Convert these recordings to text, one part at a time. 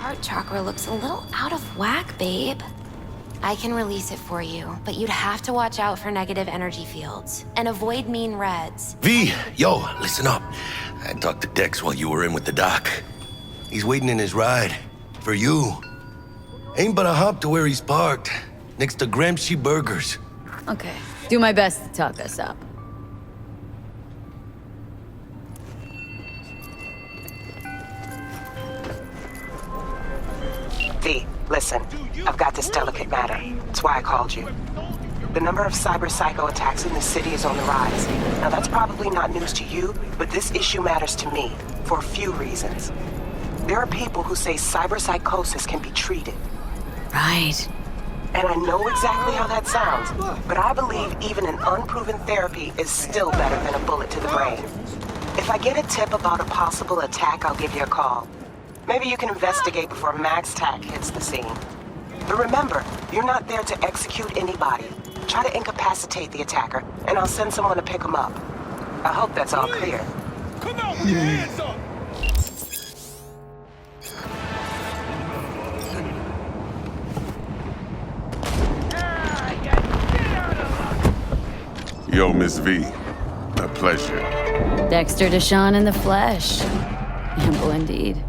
heart chakra looks a little out of whack, babe. I can release it for you, but you'd have to watch out for negative energy fields and avoid mean reds. V, yo, listen up. I talked to Dex while you were in with the doc. He's waiting in his ride. For you. Ain't but a hop to where he's parked. Next to Gramsci Burgers. Okay. Do my best to talk us up. V, listen. I've got this delicate matter. That's why I called you. The number of cyber psycho attacks in the city is on the rise. Now that's probably not news to you, but this issue matters to me for a few reasons. There are people who say cyber psychosis can be treated. Right. And I know exactly how that sounds, but I believe even an unproven therapy is still better than a bullet to the brain. If I get a tip about a possible attack, I'll give you a call. Maybe you can investigate before Max Tack hits the scene. But remember, you're not there to execute anybody. Try to incapacitate the attacker, and I'll send someone to pick him up. I hope that's all clear. Come on, put your hands up! Yo, Miss V. A pleasure. Dexter Deshawn in the flesh. Ample indeed.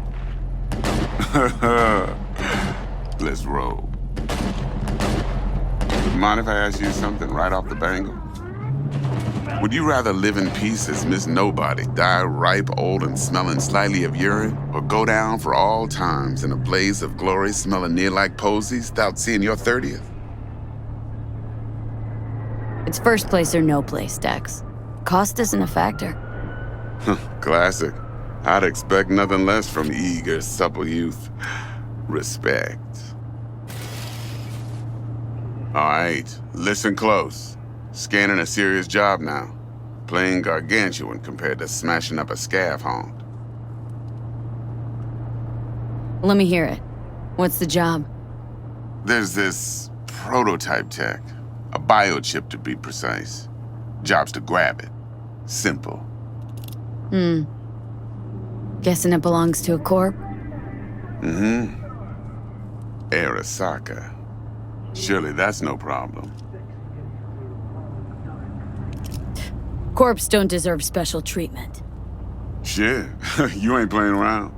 Let's roll. Mind if I ask you something right off the bangle? Would you rather live in peace as Miss Nobody, die ripe, old, and smelling slightly of urine, or go down for all times in a blaze of glory smelling near like posies without seeing your 30th? It's first place or no place, Dex. Cost isn't a factor. Classic. I'd expect nothing less from eager, supple youth. Respect. All right, listen close. Scanning a serious job now. Playing gargantuan compared to smashing up a scav haunt. Let me hear it. What's the job? There's this prototype tech. A biochip to be precise. Job's to grab it. Simple. Guessing it belongs to a corp? Arasaka. Surely that's no problem. Corps don't deserve special treatment. Shit, you ain't playing around.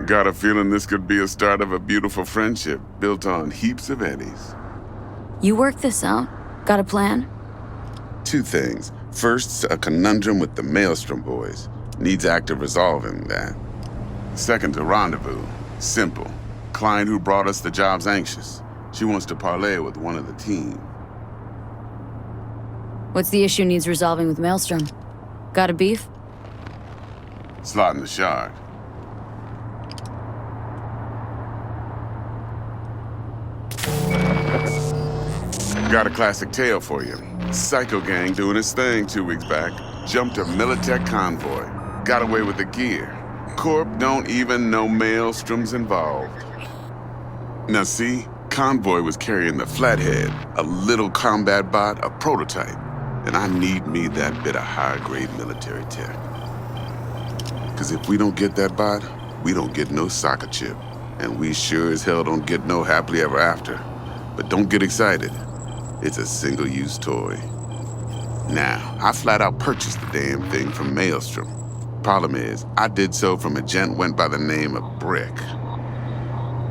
Got a feeling this could be a start of a beautiful friendship built on heaps of eddies. You work this out? Got a plan? Two things. First, a conundrum with the Maelstrom boys. Needs active resolving that. Second, a rendezvous. Simple. Client who brought us the job's anxious. She wants to parlay with one of the team. What's the issue needs resolving with Maelstrom? Got a beef? Slotting the shard. Got a classic tale for you. Psycho gang doing its thing 2 weeks back. Jumped a Militech convoy. Got away with the gear. Corp don't even know Maelstrom's involved. Now see, convoy was carrying the Flathead, a little combat bot, a prototype. And I need me that bit of high-grade military tech. Cause if we don't get that bot, we don't get no soccer chip. And we sure as hell don't get no happily ever after. But don't get excited. It's a single-use toy. Now, I flat out purchased the damn thing from Maelstrom. Problem is, I did so from a gent went by the name of Brick.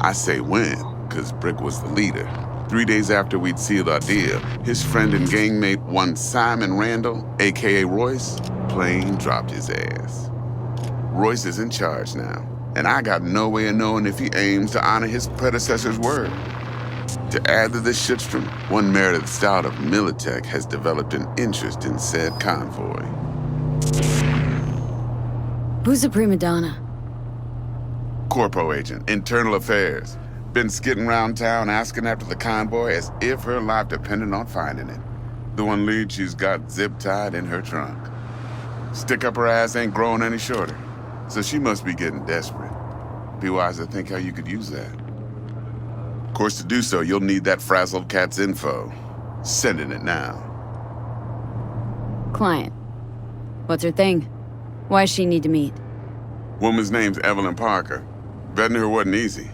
I say when, cause Brick was the leader. 3 days after we'd sealed our deal, his friend and gangmate, one Simon Randall, aka Royce, plain dropped his ass. Royce is in charge now, and I got no way of knowing if he aims to honor his predecessor's word. To add to this shitstorm, one merited stout of Militech has developed an interest in said convoy. Who's a prima donna? Corpo agent, internal affairs. Been skidding around town asking after the convoy as if her life depended on finding it. The one lead she's got zip-tied in her trunk. Stick up her ass ain't growing any shorter, so she must be getting desperate. Be wise to think how you could use that. Of course, to do so, you'll need that frazzled cat's info. Sending it now. Client. What's her thing? Why does she need to meet? Woman's name's Evelyn Parker. Vetting her wasn't easy.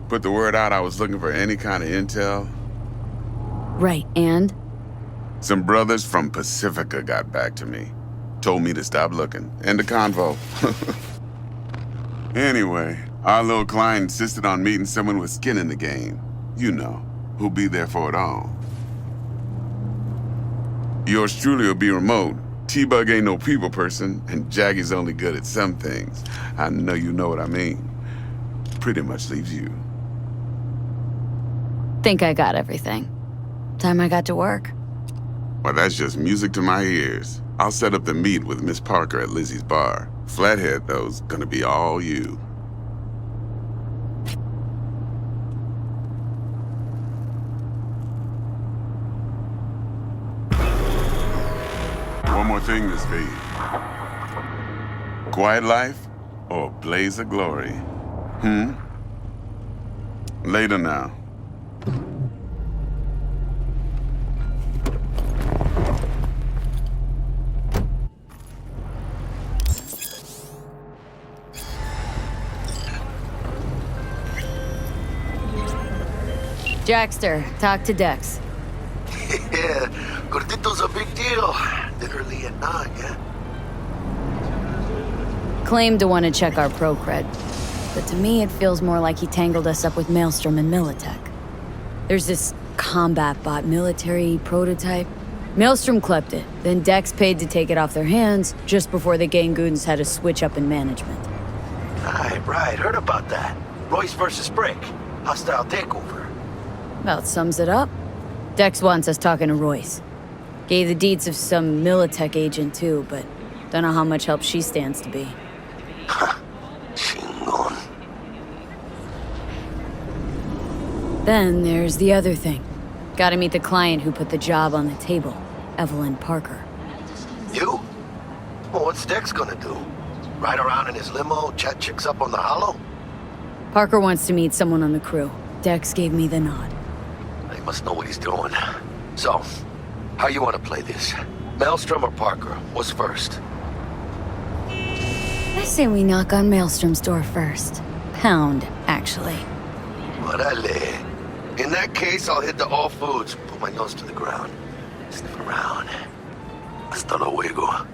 Put the word out I was looking for any kind of intel. Right, and? Some brothers from Pacifica got back to me. Told me to stop looking. End of convo. Anyway, our little client insisted on meeting someone with skin in the game. You know, who'll be there for it all. Yours truly will be remote. T-Bug ain't no people person, and Jaggy's only good at some things. I know you know what I mean. Pretty much leaves you. Think I got everything. Time I got to work. Well, that's just music to my ears. I'll set up the meet with Miss Parker at Lizzie's bar. Flathead, though's gonna be all you. One more thing, Miss V. Quiet life or blaze of glory? Later now. Dexter, talk to Dex. Yeah, Gordito's a big deal. Literally at 9, yeah? Claimed to want to check our pro cred, but to me it feels more like he tangled us up with Maelstrom and Militech. There's this combat bot military prototype. Maelstrom clept it, then Dex paid to take it off their hands just before the Gangoons had a switch up in management. Right, heard about that. Royce versus Brick. Hostile takeover. About sums it up. Dex wants us talking to Royce. Gave the deets of some Militech agent too, but don't know how much help she stands to be. Chingon. Then there's the other thing. Gotta meet the client who put the job on the table, Evelyn Parker. You? Well, what's Dex gonna do? Ride around in his limo, chat chicks up on the hollow? Parker wants to meet someone on the crew. Dex gave me the nod. He must know what he's doing. So, how you want to play this? Maelstrom or Parker? What's first? I say we knock on Maelstrom's door first. Pound, actually. Orale. In that case, I'll hit the all foods, put my nose to the ground, sniff around. Hasta luego.